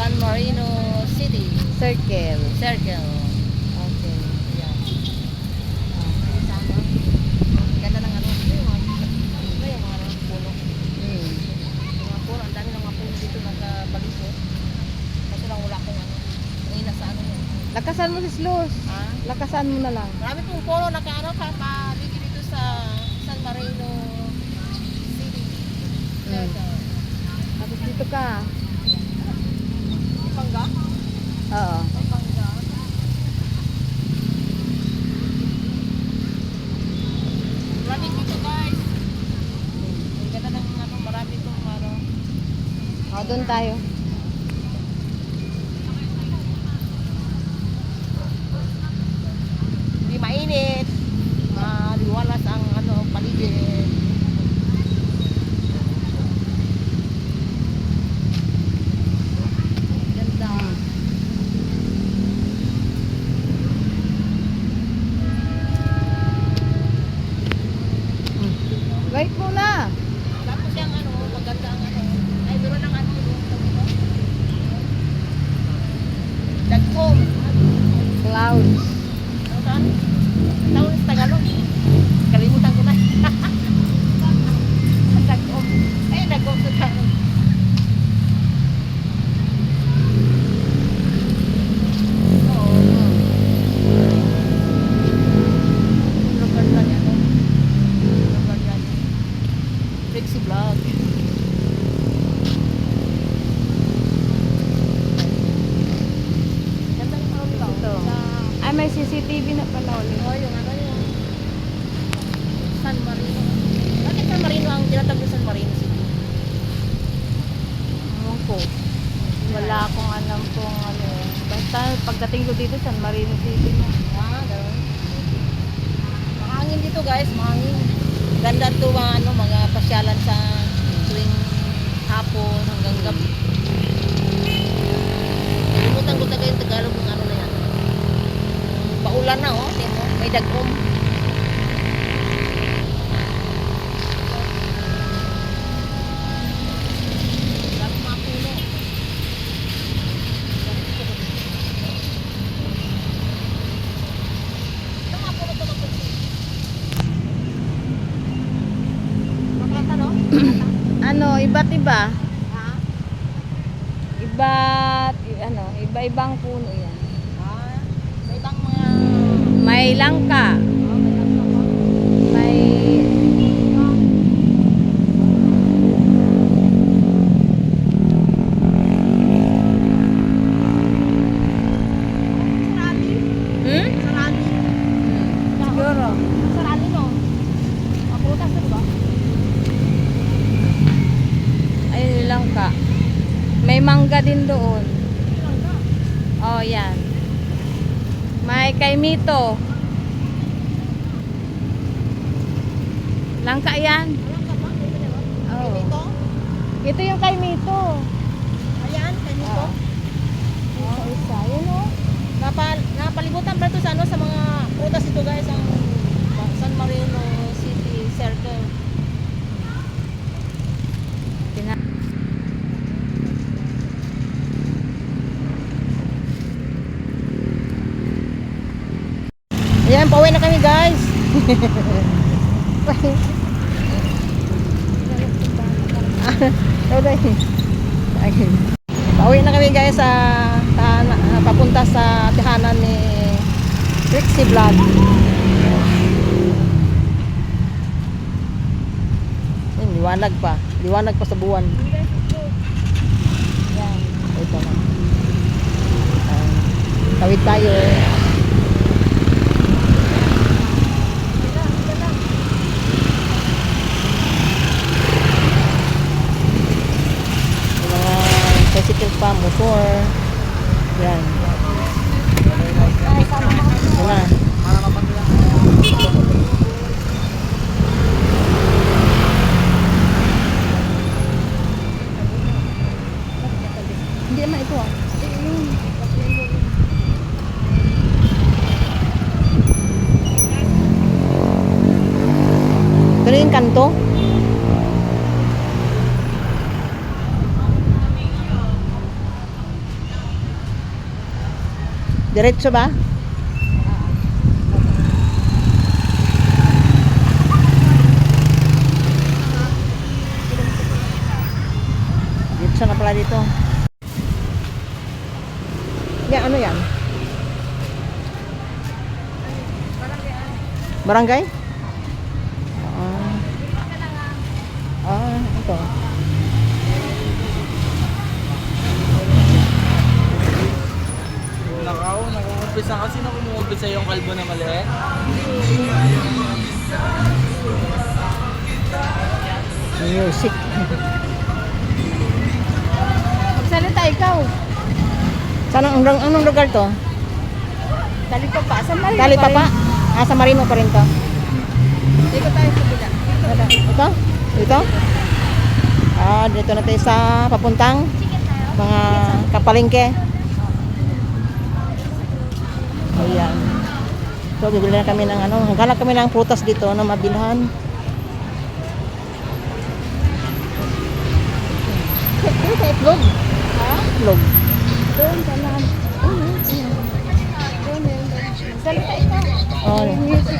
San Marino City. Circle. Circle. Okay. Yan. Ganda ng ano. Yung mga puno. Mm. Yung mga puno. Ang dami ng mga puno dito nakabalisot. Kaso lang wala akong ano. May nasa ano yun. Lakasan mo si Slus. Ha? Lakasan mo na lang. Marami pong puno nakaano pa dito sa San Marino City. Circle. Tapos dito ka. Pangga? Oo. Pangga. Marami dito guys. Ang ganda ng ano, marami itong ano. O, doon tayo. Hindi mainit. Maliwalas ang ano, paligid. Ganda. Wait muna. Tapos yung ano, maganda ang ano. Ay, meron ng ano, Dagkom. Clouds. Ano saan? Tawag sa Tagalog. Kalimutan ko na. Dagkom. Ay, Dagkom sa Tagalog. Oo. Lugar na yan. Lugar yan. Trixie Vlog. Ganda ng ano nila. Ito. Ay, may CCTV na pala ulit. Oh, yung ano yung San Marino. Bakit San Marino ang tinatawag na San Marino City? Ewan ko. Wala akong alam kung ano. Basta pagdating ko dito, San Marino City na. Gano'n. Mahangin dito guys, mahangin. Ganda to ano, mga pasyalan sa tuwing hapon hanggang gabi. Kalimutan ko talaga yung Tagalog ng ano na yan. Paulan na oh, tingnan mo, may dagom. Dami mga puno. Ito mga puno ito magpunti. Maklata no? Ano, iba't iba. Ha? Ano, iba-ibang puno yan. May ibang mga... May langka. may langka pa. May... Sarali. Hmm? Sarali. Siguro. Sarali no? Maputas na ba? Ayun yung langka. May mangga din doon. Langka. Oh, yan. May kaimito. Langka yan. Langka ba? Oh. Kaimito? Ito yung kaimito. Ayan, kaimito. Isa, yun o. Napalibutan ba ito sa ano, sa mga prutas ito guys, ang San Marino City Circle. Ayan, pauwi na kami guys. Pauwi na kami guys sa papunta sa tihanan ni Trixie Vlog. Ayun, liwanag pa. Liwanag pa sa buwan. Yan. Ito na. Tawid tayo. Tricycle pa, motor. Yan. Yan na. Hindi naman ito ah. Pero yung kanto? Diretso ba? Diretso na pala dito. Yan, ano yan? Barangay? Ito. Nakaumpisa kasi na kumumpisa yung kalbo na maliit. Music. Magsalita ikaw. Saan anong lugar to? Dali pa pa. Sa Marino Tali pa pa? Sa Marino pa rin to. Dito tayo sa bila. Ito? Dito? Dito na tayo sa papuntang mga kapalengke. Ayan. So, bibili na kami ng hanap kami ng prutas dito na mabilhan. Ano ka itlog? Ha? Itlog. Doon, kanan. Salita ikaw. Oh, Music.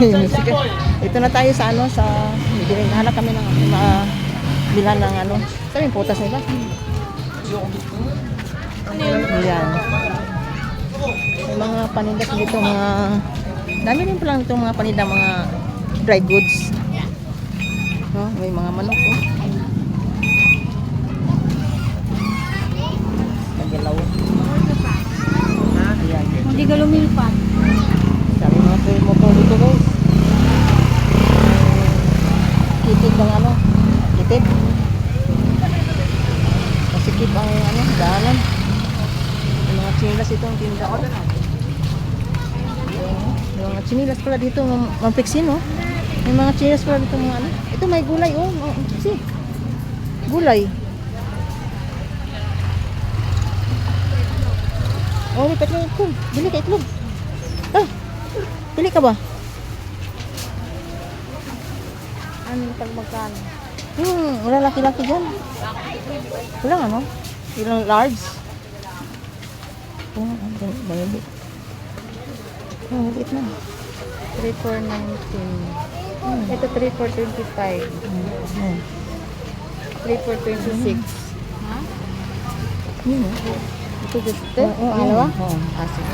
yung music. Ito na tayo sa sa hanap kami ng bilhan ng sabi yung prutas nila. Ayan. May mga paninda dito, dami rin pala itong mga paninda, mga dry goods. No? May mga manok, oh. Nagalaw. Ayan. Hindi ka lumilpat. Sabi mga motor dito, guys. Kitid ng kitid. Masikip ang daanan. May mga chinilas itong tinda. May mga chinilas pala dito, mampiksin, oh. May mga chinilas pala dito, mga Ito may gulay, oh. See. Gulay. Oh, lipat na itlog. Bili ka itlog. Pili ka ba? Anong pagmagkano? Wala laki-laki dyan. Walang ilang large. Mayabit. Maliit na. 3,419. Ito 3,425. 3,426. Ha? Yun, oh. Ito gusto? Oo, Pangalawa? oo. Sige.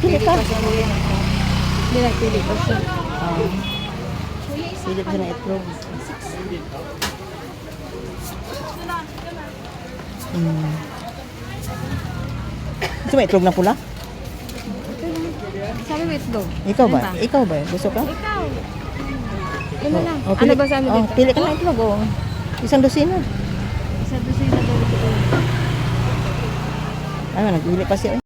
Pili ka. Hindi nagpili ko siya. Silip siya na itlog. Gusto mo itlog na pula? Sabi mo itlog. Ikaw ba? Ano ba? Ikaw ba? Gusto ka? Ikaw. Ano lang? Oh, Ano ba sabi dito? Pili ka na itlog, oh. Isang dosina. Sa dosina daw ito. Nagpili pa siya.